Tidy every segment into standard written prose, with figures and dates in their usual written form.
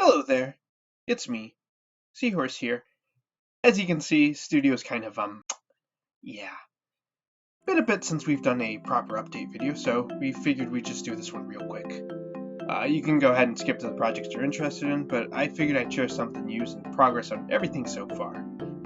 Hello there, it's me, Seahorse here. As you can see, studio's kind of, yeah. Been a bit since we've done a proper update video, so we figured we'd just do this one real quick. You can go ahead and skip to the projects you're interested in, but I figured I'd share something news and progress on everything so far.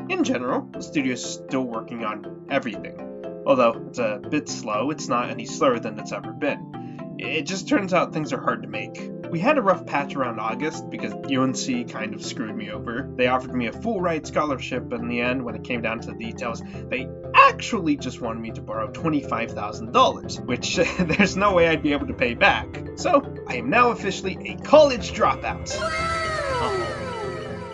In general, the studio's still working on everything. Although it's a bit slow, it's not any slower than it's ever been. It just turns out things are hard to make. We had a rough patch around August because UNC kind of screwed me over. They offered me a full ride scholarship, but in the end, when it came down to the details, they actually just wanted me to borrow $25,000, which there's no way I'd be able to pay back. So, I am now officially a college dropout.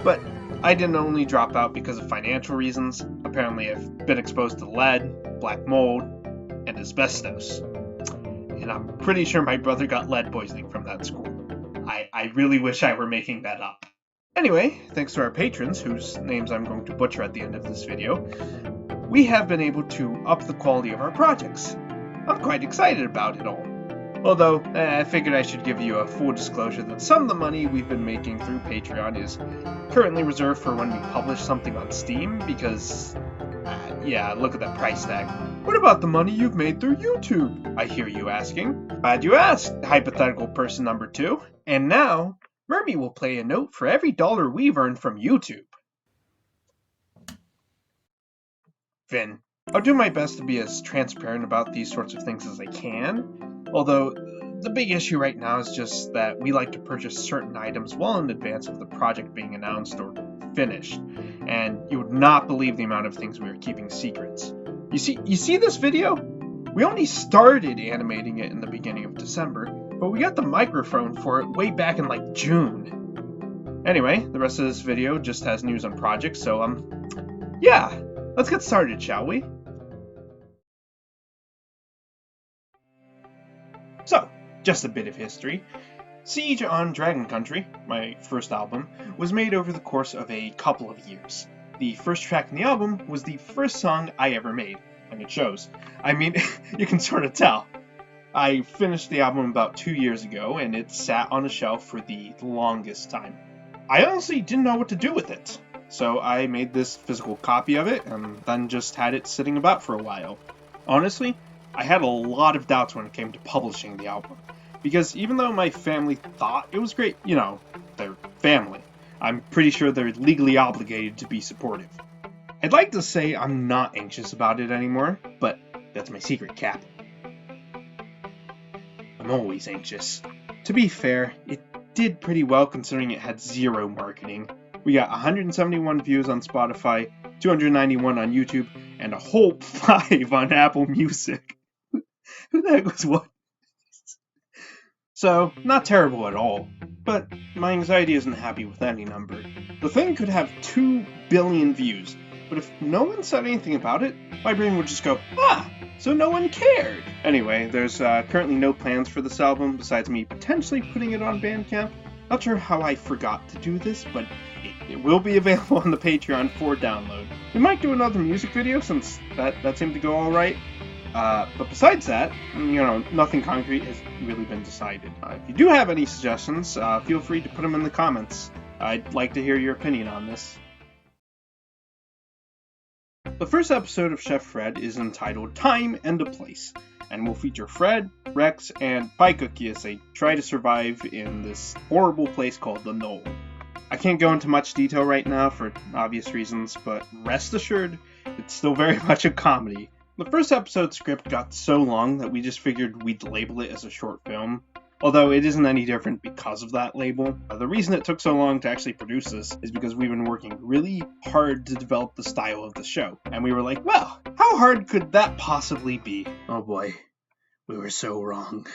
But I didn't only drop out because of financial reasons. Apparently I've been exposed to lead, black mold, and asbestos. And I'm pretty sure my brother got lead poisoning from that school. I really wish I were making that up. Anyway, thanks to our patrons, whose names I'm going to butcher at the end of this video, we have been able to up the quality of our projects. I'm quite excited about it all. Although, I figured I should give you a full disclosure that some of the money we've been making through Patreon is currently reserved for when we publish something on Steam, because, yeah, look at that price tag. What about the money you've made through YouTube? I hear you asking. Glad you asked, hypothetical person number 2. And now, Murby will play a note for every dollar we've earned from YouTube. Finn, I'll do my best to be as transparent about these sorts of things as I can, although the big issue right now is just that we like to purchase certain items well in advance of the project being announced or finished, and you would not believe the amount of things we are keeping secrets. You see this video? We only started animating it in the beginning of December, but we got the microphone for it way back in like June. Anyway, the rest of this video just has news on projects, so yeah, let's get started, shall we? So, just a bit of history. Siege on Dragon Country, my first album, was made over the course of a couple of years. The first track in the album was the first song I ever made, and it shows. I mean, you can sort of tell. I finished the album about 2 years ago, and it sat on a shelf for the longest time. I honestly didn't know what to do with it, so I made this physical copy of it, and then just had it sitting about for a while. Honestly, I had a lot of doubts when it came to publishing the album, because even though my family thought it was great, you know, they're family, I'm pretty sure they're legally obligated to be supportive. I'd like to say I'm not anxious about it anymore, but that's my secret, Cap. I'm always anxious. To be fair, it did pretty well considering it had zero marketing. We got 171 views on Spotify, 291 on YouTube, and a whole 5 on Apple Music. Who the heck was what? So, not terrible at all, but my anxiety isn't happy with any number. The thing could have 2 billion views, but if no one said anything about it, my brain would just go, so no one cared. Anyway, there's currently no plans for this album besides me potentially putting it on Bandcamp. Not sure how I forgot to do this, but it will be available on the Patreon for download. We might do another music video since that seemed to go alright. But besides that, you know, nothing concrete has really been decided. If you do have any suggestions, feel free to put them in the comments. I'd like to hear your opinion on this. The first episode of Chef Fred is entitled Time and a Place, and will feature Fred, Rex, and Pie Cookie as they try to survive in this horrible place called the Knoll. I can't go into much detail right now for obvious reasons, but rest assured, it's still very much a comedy. The first episode script got so long that we just figured we'd label it as a short film, although it isn't any different because of that label. The reason it took so long to actually produce this is because we've been working really hard to develop the style of the show, and we were like, well, how hard could that possibly be? Oh boy, we were so wrong.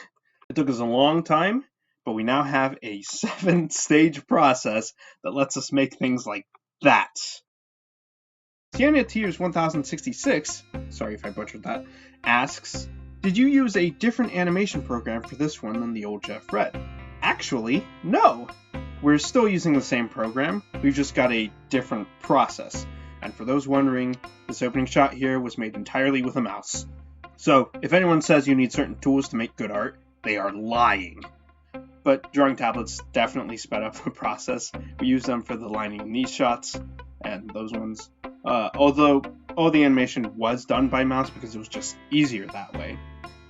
It took us a long time, but we now have a 7-stage process that lets us make things like that. Sienna Tears 1066, sorry if I butchered that, asks, did you use a different animation program for this one than the old Chef Fred? Actually, no. We're still using the same program, we've just got a different process. And for those wondering, this opening shot here was made entirely with a mouse. So, if anyone says you need certain tools to make good art, they are lying. but drawing tablets definitely sped up the process. We used them for the lining in these shots and those ones. Although all the animation was done by mouse because it was just easier that way.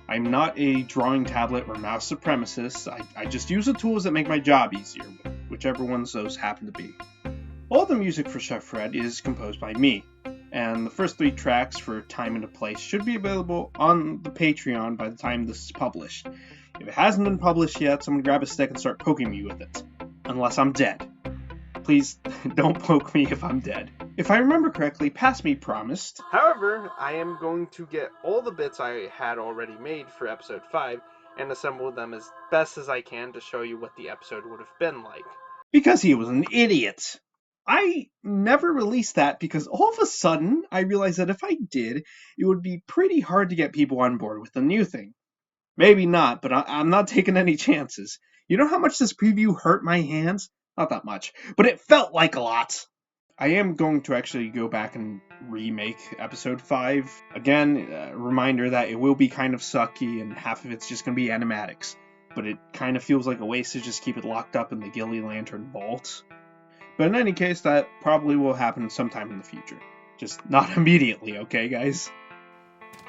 I'm not a drawing tablet or mouse supremacist. I just use the tools that make my job easier, whichever ones those happen to be. All the music for Chef Fred is composed by me, and the first 3 tracks for Time and a Place should be available on the Patreon by the time this is published. If it hasn't been published yet, someone grab a stick and start poking me with it. Unless I'm dead. Please don't poke me if I'm dead. If I remember correctly, Past Me promised. However, I am going to get all the bits I had already made for episode 5 and assemble them as best as I can to show you what the episode would have been like. Because he was an idiot. I never released that because all of a sudden I realized that if I did, it would be pretty hard to get people on board with the new thing. Maybe not, but I'm not taking any chances. You know how much this preview hurt my hands? Not that much, but it felt like a lot. I am going to actually go back and remake episode 5. Again, a reminder that it will be kind of sucky and half of it's just going to be animatics. But it kind of feels like a waste to just keep it locked up in the Ghillie Lantern vault. But in any case, that probably will happen sometime in the future. Just not immediately, okay guys?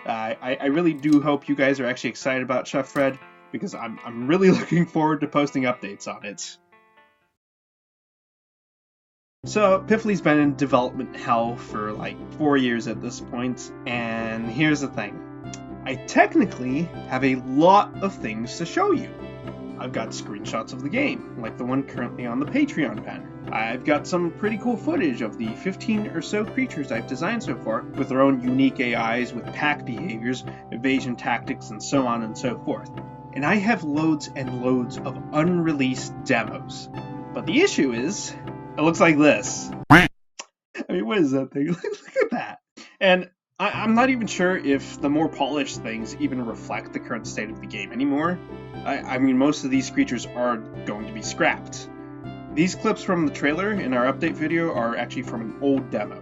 I really do hope you guys are actually excited about Chef Fred, because I'm really looking forward to posting updates on it. So, Piffley's been in development hell for like 4 years at this point, and here's the thing. I technically have a lot of things to show you. I've got screenshots of the game, like the one currently on the Patreon banner. I've got some pretty cool footage of the 15 or so creatures I've designed so far, with their own unique AIs, with pack behaviors, evasion tactics, and so on and so forth. And I have loads and loads of unreleased demos. But the issue is, it looks like this. I mean, what is that thing? Look at that. And I'm not even sure if the more polished things even reflect the current state of the game anymore. I mean, most of these creatures are going to be scrapped. These clips from the trailer in our update video are actually from an old demo.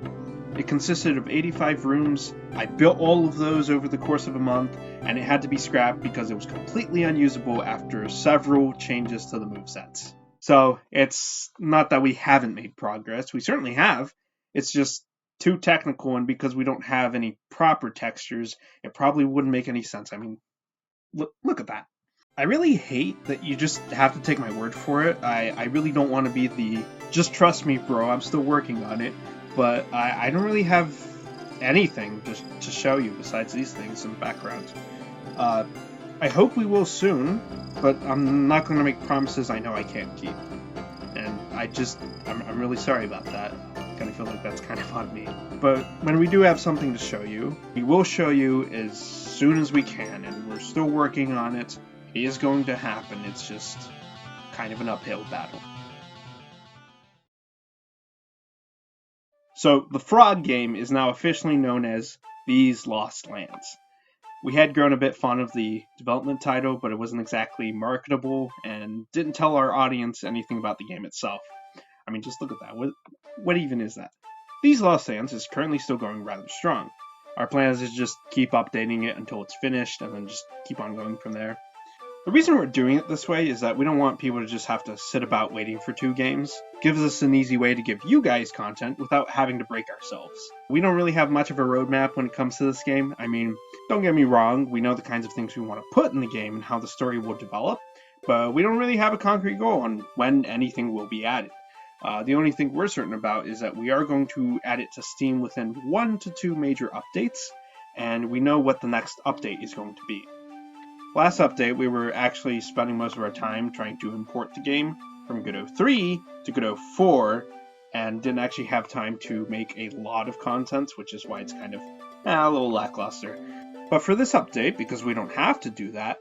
It consisted of 85 rooms. I built all of those over the course of a month, and it had to be scrapped because it was completely unusable after several changes to the movesets. So it's not that we haven't made progress. We certainly have. It's just too technical, and because we don't have any proper textures, it probably wouldn't make any sense. I mean, look at that. I really hate that you just have to take my word for it. I really don't want to be the, just trust me bro, I'm still working on it. But I don't really have anything to show you besides these things in the background. I hope we will soon, but I'm not going to make promises I know I can't keep. And I'm really sorry about that. I kind of feel like that's kind of on me. But when we do have something to show you, we will show you as soon as we can, and we're still working on it. It is going to happen, it's just kind of an uphill battle. So, the Frog game is now officially known as These Lost Lands. We had grown a bit fond of the development title, but it wasn't exactly marketable and didn't tell our audience anything about the game itself. I mean, just look at that. What even is that? These Lost Lands is currently still going rather strong. Our plan is to just keep updating it until it's finished and then just keep on going from there. The reason we're doing it this way is that we don't want people to just have to sit about waiting for 2 games. It gives us an easy way to give you guys content without having to break ourselves. We don't really have much of a roadmap when it comes to this game. I mean, don't get me wrong, we know the kinds of things we want to put in the game and how the story will develop, but we don't really have a concrete goal on when anything will be added. The only thing we're certain about is that we are going to add it to Steam within 1 to 2 major updates, and we know what the next update is going to be. Last update, we were actually spending most of our time trying to import the game from Godot 3 to Godot 4, and didn't actually have time to make a lot of content, which is why it's kind of a little lackluster. But for this update, because we don't have to do that,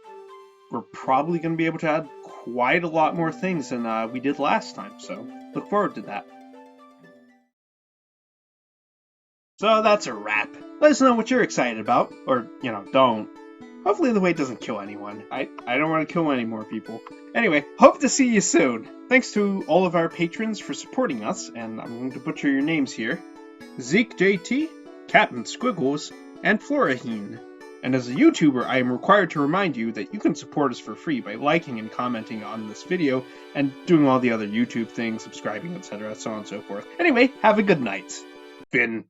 we're probably going to be able to add quite a lot more things than we did last time, so look forward to that. So that's a wrap. Let us know what you're excited about, or, don't. Hopefully the wait doesn't kill anyone. I don't want to kill any more people. Anyway, hope to see you soon. Thanks to all of our patrons for supporting us, and I'm going to butcher your names here. Zeke JT, Captain Squiggles, and Floraheen. And as a YouTuber, I am required to remind you that you can support us for free by liking and commenting on this video and doing all the other YouTube things, subscribing, etc., so on and so forth. Anyway, have a good night. Finn.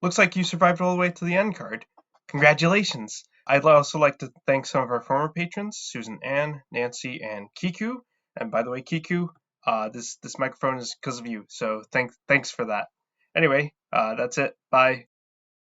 Looks like you survived all the way to the end card. Congratulations! I'd also like to thank some of our former patrons, Susan Ann, Nancy, and Kiku. And by the way, Kiku, this microphone is because of you, so thanks for that. Anyway, that's it. Bye.